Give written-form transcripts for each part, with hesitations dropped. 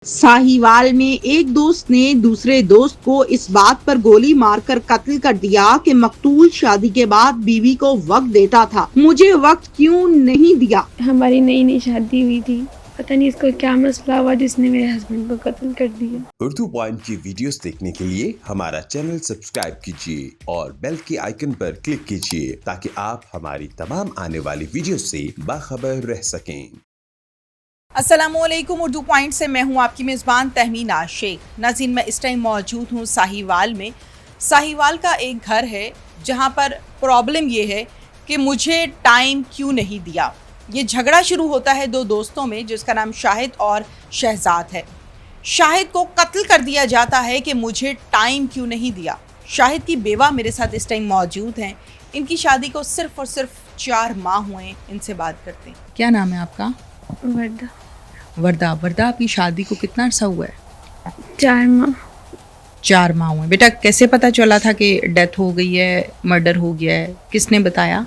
साहिवाल में एक दोस्त ने दूसरे दोस्त को इस बात पर गोली मारकर कत्ल कर दिया कि मकतूल शादी के बाद बीवी को वक्त देता था, मुझे वक्त क्यों नहीं दिया। हमारी नई नई शादी हुई थी, पता नहीं इसको क्या मसला हुआ जिसने मेरे हस्बैंड को कत्ल कर दिया। उर्दू पॉइंट की वीडियोस देखने के लिए हमारा चैनल सब्सक्राइब कीजिए और बेल के आइकन पर क्लिक कीजिए ताकि आप हमारी तमाम आने वाली वीडियो से बाखबर रह सकें। अस्सलामुअलैकुम। उर्दू पॉइंट से मैं हूं आपकी मेज़बान तहमीना शेख। नाज़रीन, मैं इस टाइम मौजूद हूं साहिवाल में। साहिवाल का एक घर है जहां पर प्रॉब्लम ये है कि मुझे टाइम क्यों नहीं दिया। ये झगड़ा शुरू होता है दो दोस्तों में जिसका नाम शाहिद और शहजाद है। शाहिद को कत्ल कर दिया जाता है कि मुझे टाइम क्यों नहीं दिया। शाहिद की बेवा मेरे साथ इस टाइम मौजूद हैं। इनकी शादी को सिर्फ और सिर्फ 4 माह हुए हैं। इनसे बात करते हैं। क्या नाम है आपका? वर्दा। वर्दा, आपकी शादी को कितना अर्सा हुआ है? 4 माह। 4 माह हुए। बेटा, कैसे पता चला था कि डेथ हो गई है, मर्डर हो गया है? किसने बताया?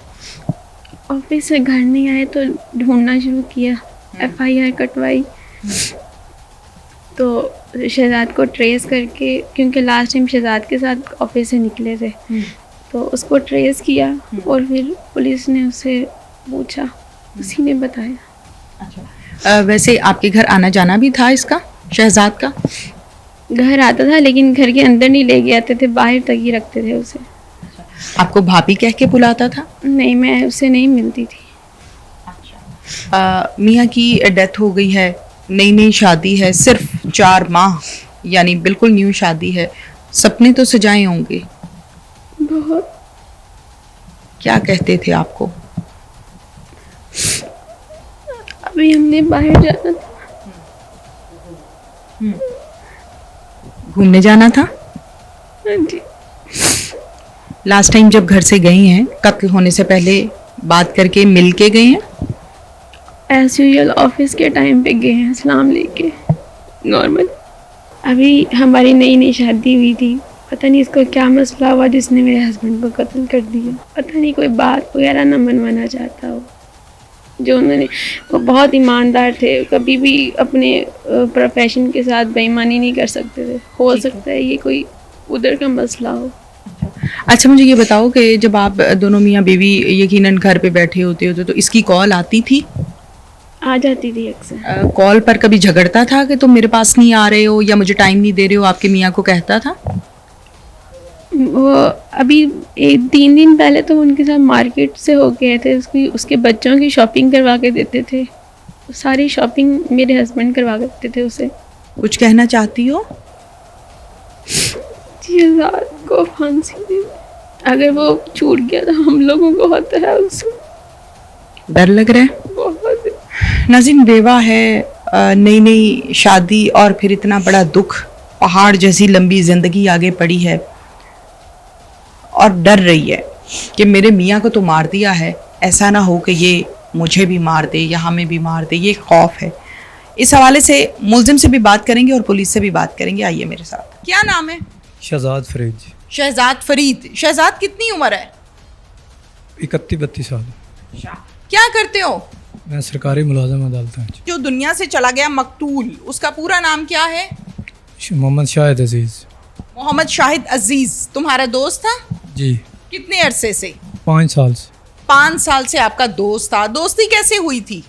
ऑफिस से घर नहीं आए तो ढूंढना शुरू किया, FIR कटवाई तो शहजाद को ट्रेस करके, क्योंकि लास्ट टाइम शहजाद के साथ ऑफिस से निकले थे, तो उसको ट्रेस किया और फिर पुलिस ने उससे पूछा, उसी ने बताया। अच्छा, वैसे आपके घर आना जाना भी था इसका, शहजाद का? घर आता था लेकिन घर के अंदर नहीं ले के आते थे, बाहर तक ही रखते थे उसे। आपको भाभी कह के बुलाता था? नहीं, मैं उससे नहीं मिलती थी। मियाँ की डेथ हो गई है, नई नई शादी है, सिर्फ 4 माह, यानी बिल्कुल न्यू शादी है। सपने तो सजाए होंगे बहुत। क्या कहते थे आपको? अभी हमने बाहर जाना था, घूमने जाना था। हाँ जी। लास्ट टाइम जब घर से गई हैं, कत्ल होने से पहले बात करके मिल के गए हैं? एज यूजुअल ऑफिस के टाइम पे गए हैं, सलाम लेके, नॉर्मल। अभी हमारी नई नई शादी हुई थी, पता नहीं इसको क्या मसला हुआ जिसने मेरे हस्बैंड को कत्ल कर दिया। पता नहीं कोई बात वगैरह ना मनवाना चाहता हो। जो उन्होंने, वो बहुत ईमानदार थे, कभी भी अपने प्रोफेशन के साथ बेईमानी नहीं कर सकते थे। हो सकता है ये कोई उधर का मसला हो। अच्छा, मुझे ये बताओ कि जब आप दोनों मियाँ बीवी यकीनन घर पे बैठे होते तो इसकी कॉल आती थी? आ जाती थी अक्सर। कॉल पर कभी झगड़ता था कि तुम मेरे पास नहीं आ रहे हो या मुझे टाइम नहीं दे रहे हो? आपके मियाँ को कहता था? वो अभी 3 दिन पहले तो उनके साथ मार्केट से हो गए थे, उसके बच्चों की शॉपिंग करवा के देते थे। सारी शॉपिंग मेरे हस्बैंड करवा के देते थे उसे। कुछ कहना चाहती हो? शहजाद को फांसी दे, अगर वो छूट गया तो हम लोगों को होता है उसको। डर लग रहा है बहुत। नाज़रीन, बेवा है, नई नई शादी और फिर इतना बड़ा दुख, पहाड़ जैसी लंबी ज़िंदगी आगे पड़ी है और डर रही है कि मेरे मियाँ को तो मार दिया है, ऐसा ना हो कि ये मुझे भी मार दे या हमें भी मार दे। ये खौफ है। इस हवाले से मुल्जिम से भी बात करेंगे और पुलिस से भी बात करेंगे। आइए मेरे साथ। क्या नाम है? शहजाद फरीद। शहजाद फरीद। शहजाद कितनी उम्र है? 31-32 साल। क्या करते हो? मैं सरकारी मुलाजिम अदालत में। जो दुनिया से चला गया मकतूल, उसका पूरा नाम क्या है? मोहम्मद शाहिद अजीज़। मोहम्मद शाहिद अजीज तुम्हारा दोस्त था? जी। कितने अरसे से? 5 साल से। 5 साल से आपका दोस्त था। दोस्ती कैसे हुई थी?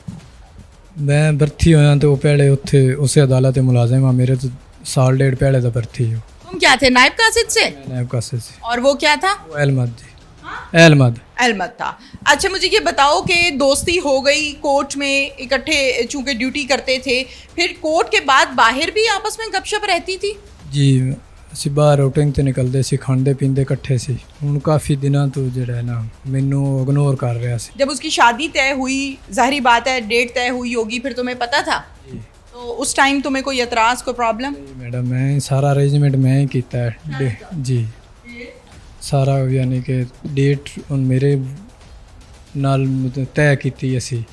मैं भर्ती होया तो पहले उत्थे उसे अदालत मुलाजिम, मेरे तो साल डेढ़ पहले तो भर्ती हो। तुम क्या थे, नायब कासिद से? नायब कासिद से। और वो क्या था? वो अहमद जी। अहमद था। अच्छा, मुझे ये बताओ कि दोस्ती हो गई, कोर्ट में इकट्ठे चूंकि ड्यूटी करते थे, फिर कोर्ट के बाद बाहर भी आपस में गपशप रहती थी? जी, ਅਸੀਂ ਬਾਹਰ ਆਊਟਿੰਗ ਤੇ ਨਿਕਲਦੇ ਸੀ, ਖਾਂਦੇ ਪੀਂਦੇ ਇਕੱਠੇ ਸੀ। ਹੁਣ ਕਾਫੀ ਦਿਨਾਂ ਤੋਂ ਜਿਹੜਾ ਹੈ ਨਾ ਮੈਨੂੰ ਇਗਨੋਰ ਕਰ ਰਿਹਾ ਸੀ। जब उसकी शादी तय हुई, जाहिर बात है डेट तय हुई होगी, फिर तुम्हें पता था? तो उस टाइम तुम्हें कोई एतराज़, कोई प्रॉब्लम? मैडम, मैं सारा अरेंजमेंट मैं ही किया है जी, सारा, यानी कि डेट मेरे नाल तय की असी।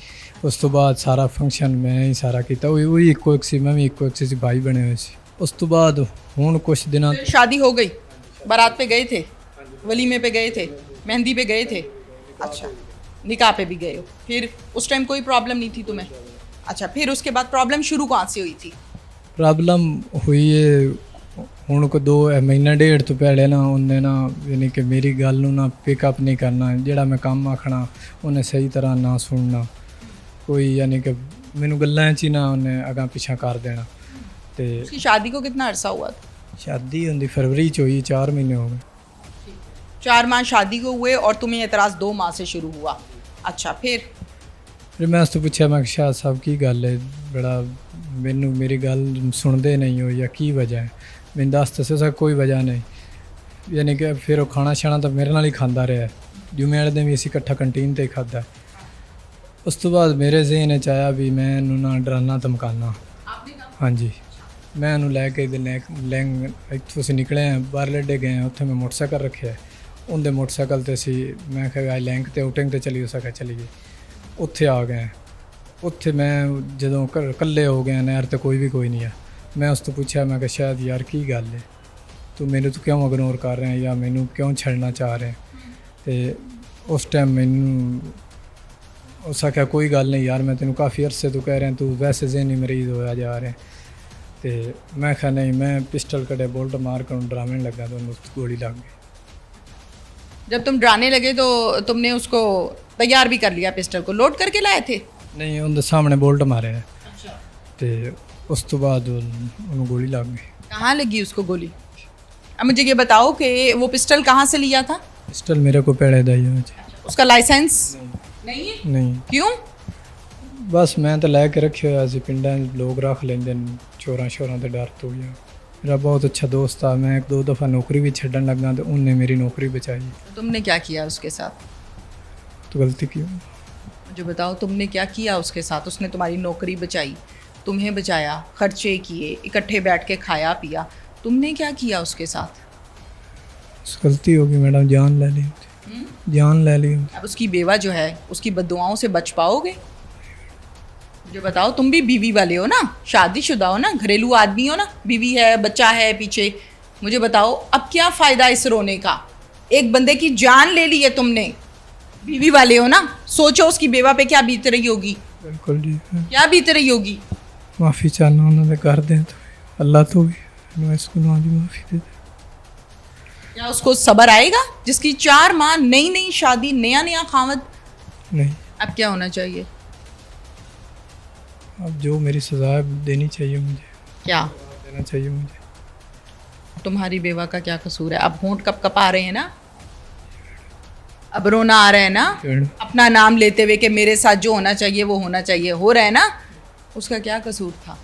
उस तो बाद सारा फंक्शन मैं ही सारा किया। वही इक्को एक सी, मैं भी इक्को एक सी, भाई बने हुए सी। उस तो बाद हुण कुछ दिनों शादी हो गई, बारात पे गए थे, वलीमे पे गए थे, मेहंदी पे गए थे, अच्छा निकाह पे भी गए हो, फिर उस टाइम कोई प्रॉब्लम नहीं थी तुम्हें? अच्छा, फिर उसके बाद प्रॉब्लम शुरू कहाँ से हुई थी? प्रॉब्लम हुई है ਹੁਣ ਕੋ 2 ਮਹੀਨਾ ਡੇਢ ਤੋਂ ਪਹਿਲੇ ਨਾ ਉਹਨੇ ਨਾ ਯਾਨੀ ਕਿ ਮੇਰੀ ਗੱਲ ਨੂੰ ਨਾ ਪਿਕਅਪ ਨਹੀਂ ਕਰਨਾ, ਜਿਹੜਾ ਮੈਂ ਕੰਮ ਆਖਣਾ ਉਹਨੇ ਸਹੀ ਤਰ੍ਹਾਂ ਨਾ ਸੁਣਨਾ, ਕੋਈ ਯਾਨੀ ਕਿ ਮੈਨੂੰ ਗੱਲਾਂ 'ਚ ਹੀ ਨਾ ਉਹਨੇ ਅਗਾਂ ਪਿੱਛਾ ਕਰ ਦੇਣਾ। ਤੇ उसकी शादी को कितना अरसा हुआ था? शादी ਹੁੰਦੀ फरवरी 'ਚ ਹੋਈ, 4 ਮਹੀਨੇ हो गए। 4 माह शादी को हुए और तुम्हें एतराज़ 2 माह से शुरू हुआ। अच्छा, ਫਿਰ ਮੈਂ ਉਸ ਤੋਂ ਪੁੱਛਿਆ, ਮੈਂ ਕਿਹਾ ਸ਼ਾਹ ਸਾਹਿਬ ਕੀ ਗੱਲ ਹੈ, ਬੜਾ ਮੈਨੂੰ ਮੇਰੀ ਗੱਲ ਸੁਣਦੇ ਨਹੀਂ ਹੋ ਜਾਂ ਕੀ ਵਜ੍ਹਾ ਹੈ, ਮੈਨੂੰ ਦੱਸ ਦੱਸੋ ਸਰ। ਕੋਈ ਵਜ੍ਹਾ ਨਹੀਂ, ਯਾਨੀ ਕਿ ਫਿਰ ਉਹ ਖਾਣਾ ਛਾਣਾ ਤਾਂ ਮੇਰੇ ਨਾਲ ਹੀ ਖਾਂਦਾ ਰਿਹਾ, ਜੁਮੇ ਵਾਲੇ ਦਿਨ ਵੀ ਅਸੀਂ ਇਕੱਠਾ ਕੰਟੀਨ 'ਤੇ ਖਾਧਾ। ਉਸ ਤੋਂ ਬਾਅਦ ਮੇਰੇ ਜ਼ਿਹਨ 'ਚ ਆਇਆ ਵੀ ਮੈਂ ਇਹਨੂੰ ਨਾ ਡਰਾਨਾ ਧਮਕਾਨਾ। ਹਾਂਜੀ, ਮੈਂ ਉਹਨੂੰ ਲੈ ਕੇ ਇੱਥੋਂ ਅਸੀਂ ਨਿਕਲੇ ਹਾਂ, ਬਾਹਰ ਲੱਡੇ ਗਏ ਹਾਂ, ਉੱਥੇ ਮੈਂ ਮੋਟਰਸਾਈਕਲ ਰੱਖਿਆ, ਉਹਦੇ ਮੋਟਰਸਾਈਕਲ 'ਤੇ ਅਸੀਂ ਮੈਂ ਕਿਹਾ ਲੈਂਕ 'ਤੇ ਆਊਟਿੰਗ 'ਤੇ ਚਲੀ, ਉਸ ਚਲੀ ਗਈ। ਉੱਥੇ ਆ ਗਏ, ਉੱਥੇ ਮੈਂ ਜਦੋਂ ਇਕੱਲੇ ਹੋ ਗਏ ਨਹਿਰ 'ਤੇ ਕੋਈ ਨਹੀਂ ਆ, ਮੈਂ ਉਸ ਤੋਂ ਪੁੱਛਿਆ, ਮੈਂ ਕਿਹਾ ਸ਼ਾਇਦ ਯਾਰ ਕੀ ਗੱਲ ਹੈ, ਤੂੰ ਮੈਨੂੰ ਕਿਉਂ ਇਗਨੋਰ ਕਰ ਰਿਹਾ ਜਾਂ ਮੈਨੂੰ ਕਿਉਂ ਛੱਡਣਾ ਚਾਹ ਰਿਹਾ। ਤੇ ਉਸ ਟਾਈਮ ਮੈਨੂੰ ਉਸ ਆਖਿਆ ਕੋਈ ਗੱਲ ਨਹੀਂ ਯਾਰ, ਮੈਂ ਤੈਨੂੰ ਕਾਫੀ ਅਰਸੇ ਤੋਂ ਕਹਿ ਰਿਹਾ, ਤੂੰ ਵੈਸੇ ਜ਼ਹਿਨੀ ਮਰੀਜ਼ ਹੋਇਆ ਜਾ ਰਿਹਾ। ਤੇ ਮੈਂ ਕਿਹਾ ਨਹੀਂ, ਮੈਂ ਪਿਸਟਲ ਕੱਢਿਆ, ਬੋਲਟ ਮਾਰ कर डराने लगा तो उसको गोली लग गई। जब तुम डराने लगे तो तुमने उसको तैयार भी कर लिया, पिस्टल को लोड करके लाए थे? नहीं, उनके सामने बोल्ट मारे। अच्छा। तो उस तो बाद उन्होंने गोली लग गई। कहाँ लगी उसको गोली? अब मुझे ये बताओ कि वो पिस्टल कहाँ से लिया था? पिस्टल मेरे को पेड़े दी है। उसका लाइसेंस नहीं है? नहीं। क्यों? बस मैं तो लैके रखे हुआ सी, पिंडा लोग रख लेंगे चोरां शोरां ते डर तो गया। मेरा बहुत अच्छा दोस्त था, मैं 1-2 दफ़ा नौकरी भी छड्डन लगा तो उनने मेरी नौकरी बचाई। तुमने क्या किया उसके साथ? तो गलती की मुझे बताओ तुमने क्या किया उसके साथ? उसने तुम्हारी नौकरी बचाई, तुम्हें बचाया, खर्चे किए, इकट्ठे बैठ के खाया पिया, तुमने क्या किया उसके साथ? गलती होगी मैडम, जान ले ली, जान ले ली। अब उसकी बेवा जो है उसकी बद्दुआओं से बच पाओगे? मुझे बताओ, तुम भी बीवी वाले हो ना, शादीशुदा हो ना, घरेलू आदमी हो ना, बीवी है, बच्चा है पीछे। मुझे बताओ अब क्या फ़ायदा इस रोने का? एक बंदे की जान ले ली है तुमने, बीवी वाले हो ना, सोचो उसकी बेवा पे क्या बीत रही होगी। बिल्कुल जी, क्या बीत रही होगी? माफ़ी चाहना उन्होंने कर दें तो अल्लाह तो भी मैं इसको ना माफ़ी दे दे। क्या उसको सब्र आएगा जिसकी 4 माह नई शादी, नया खामद? नहीं। अब क्या होना चाहिए? अब जो मेरी सज़ा देनी चाहिए मुझे, क्या देना चाहिए मुझे। तुम्हारी बेवा का क्या कसूर है? अब होंठ कप आ रहे हैं ना, अब रोना आ रहा है ना, अपना नाम लेते हुए कि मेरे साथ जो होना चाहिए वो होना चाहिए, हो रहा है ना, उसका क्या कसूर था?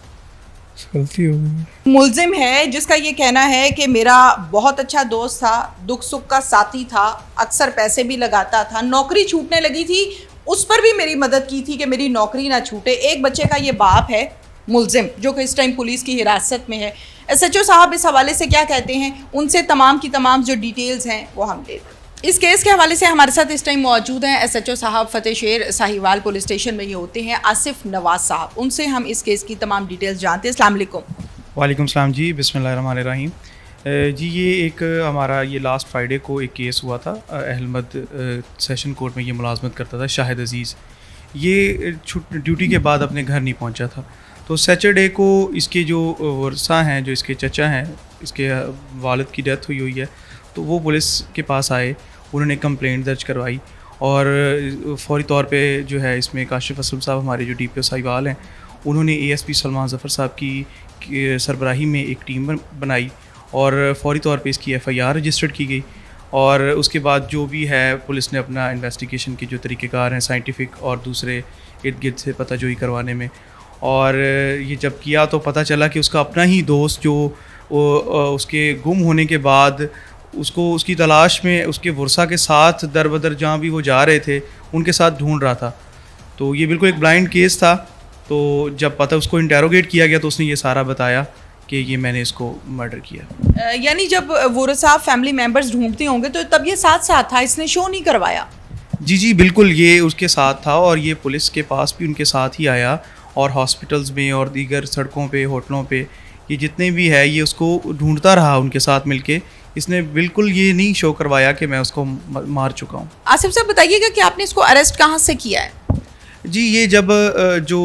गलती हो गई। मुलजिम है जिसका ये कहना है कि मेरा बहुत अच्छा दोस्त था, दुख सुख का साथी था, अक्सर पैसे भी लगाता था, नौकरी छूटने लगी थी उस पर भी मेरी मदद की थी कि मेरी नौकरी ना छूटे। एक बच्चे का ये बाप है मुलजिम, जो कि इस टाइम पुलिस की हिरासत में है। SHO साहब इस हवाले से क्या कहते हैं, उनसे तमाम की तमाम जो डिटेल्स हैं वो हम ले लें। इस केस के हवाले से हमारे साथ इस टाइम मौजूद हैं SHO साहब फतेह शेर साहिवाल पुलिस स्टेशन में ये होते हैं, आसिफ नवाज साहब। उनसे हम इस केस की तमाम डिटेल्स जानते हैं। अस्सलाम वालेकुम। वालेकुम सलाम जी, बिस्मिल्लाहिर्रहमानिर्रहीम। जी ये एक हमारा ये लास्ट फ्राइडे को एक केस हुआ था, अहमद सेशन कोर्ट में ये मुलाजमत करता था, शाहिद अज़ीज़। ये ड्यूटी के बाद अपने घर नहीं पहुंचा था, तो सैटरडे को इसके जो वर्सा हैं, जो इसके चचा हैं, इसके वालिद की डेथ हुई है, तो वो पुलिस के पास आए, उन्होंने कंप्लेंट दर्ज करवाई और फौरी तौर पे जो है इसमें काशिफ असलम साहब हमारे जो DPO साहिवाल हैं, उन्होंने ASP सलमान ज़फ़र साहब की सरबराही में एक टीम बनाई और फौरी तौर पे इसकी FIR रजिस्टर्ड की गई। और उसके बाद जो भी है पुलिस ने अपना इन्वेस्टिगेशन के जो तरीक़ेकार हैं साइंटिफिक और दूसरे इर्द गिर्द से पता जोई करवाने में, और ये जब किया तो पता चला कि उसका अपना ही दोस्त जो उसके गुम होने के बाद उसको उसकी तलाश में उसके वर्सा के साथ दर बदर जहाँ भी वो जा रहे थे उनके साथ ढूंढ रहा था। तो ये बिल्कुल एक ब्लाइंड केस था। तो जब पता उसको इंटेरोगेट किया गया तो उसने ये सारा बताया कि ये मैंने इसको मर्डर किया। यानी जब वर्सा फैमिली मेम्बर्स ढूंढते होंगे तो तब ये साथ था, इसने शो नहीं करवाया? जी बिल्कुल, ये उसके साथ था और ये पुलिस के पास भी उनके साथ ही आया और हॉस्पिटल्स में और दीगर सड़कों पे, होटलों पे, ये जितने भी है ये उसको ढूंढता रहा उनके साथ मिलके। इसने बिल्कुल ये नहीं शो करवाया कि मैं उसको मार चुका हूँ। आसिफ साहब बताइएगा कि आपने इसको अरेस्ट कहाँ से किया है? जी ये जब जो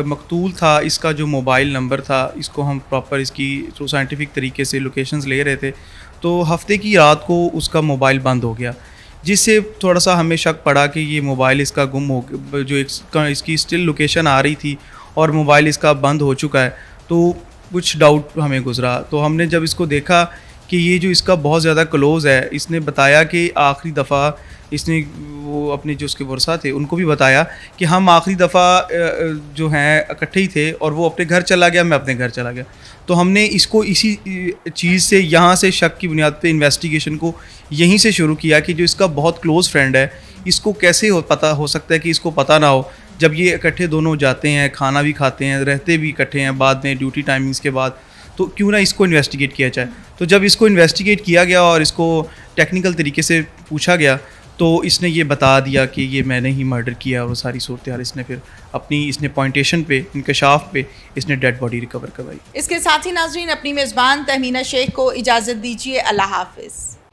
मकतूल था इसका जो मोबाइल नंबर था, इसको हम प्रॉपर इसकी थ्रू साइंटिफिक तरीके से लोकेशंस ले रहे थे, तो हफ्ते की रात को उसका मोबाइल बंद हो गया, जिससे थोड़ा सा हमें शक पड़ा कि ये मोबाइल इसका गुम हो, जो इसकी स्टिल लोकेशन आ रही थी और मोबाइल इसका बंद हो चुका है, तो कुछ डाउट हमें गुजरा। तो हमने जब इसको देखा कि ये जो इसका बहुत ज़्यादा क्लोज़ है, इसने बताया कि आखिरी दफ़ा इसने वो अपने जो उसके वर्सा थे उनको भी बताया कि हम आखिरी दफ़ा जो हैं इकट्ठे ही थे और वो अपने घर चला गया, मैं अपने घर चला गया। तो हमने इसको इसी चीज़ से, यहाँ से शक की बुनियाद पे इन्वेस्टिगेशन को यहीं से शुरू किया कि जो इसका बहुत क्लोज़ फ्रेंड है, इसको कैसे पता हो सकता है कि इसको पता ना हो, जब ये इकट्ठे दोनों जाते हैं, खाना भी खाते हैं, रहते भी इकट्ठे हैं बाद में ड्यूटी टाइमिंग्स के बाद, तो क्यों ना इसको इन्वेस्टिगेट किया जाए। तो जब इसको इन्वेस्टिगेट किया गया और इसको टेक्निकल तरीके से पूछा गया, तो इसने ये बता दिया कि ये मैंने ही मर्डर किया, और सारी सूरत हाल इसने फिर इसने पॉइंटेशन पे, इंकशाफ पे इसने डेड बॉडी रिकवर करवाई। इसके साथ ही नाजरीन, अपनी मेज़बान तहमीना शेख को इजाज़त दीजिए। अल्लाह हाफ़िज़।